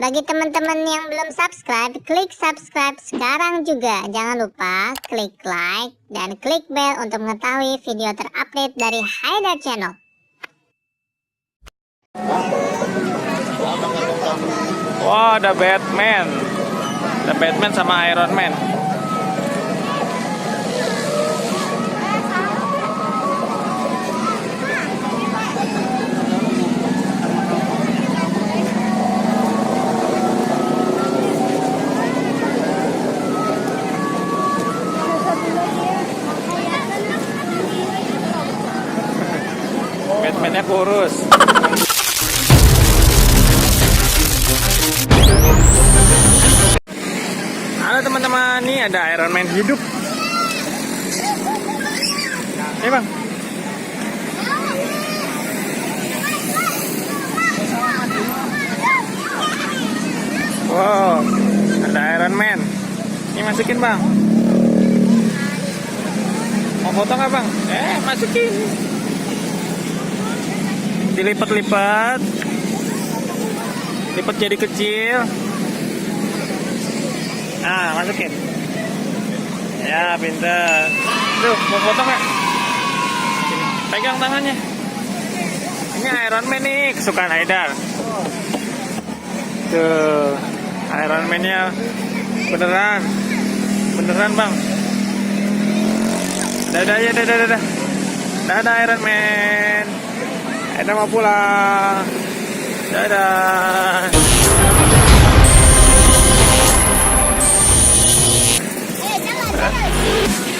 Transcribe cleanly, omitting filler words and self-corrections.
Bagi teman-teman yang belum subscribe, klik subscribe sekarang juga. Jangan lupa klik like dan klik bell untuk mengetahui video terupdate dari Haidar Channel. Wah, ada Batman. Ada Batman sama Iron Man. Batman-nya kurus. Halo teman-teman, nih ada Iron Man hidup. Bang. Wow, ada Iron Man. Ini masukin bang. Mau foto nggak bang? Masukin. Dilipat-lipat, lipat jadi kecil. Nah, masukin. Ya, pintar. Tuh, mau foto nggak? Pegang tangannya. Ini Iron Man nih, kesukaan Haidar. Tuh, Iron Man-nya beneran, beneran bang. Dadah ya, dadah. Dadah Iron Man. Haidar mau pulang. Dadah. Jangan.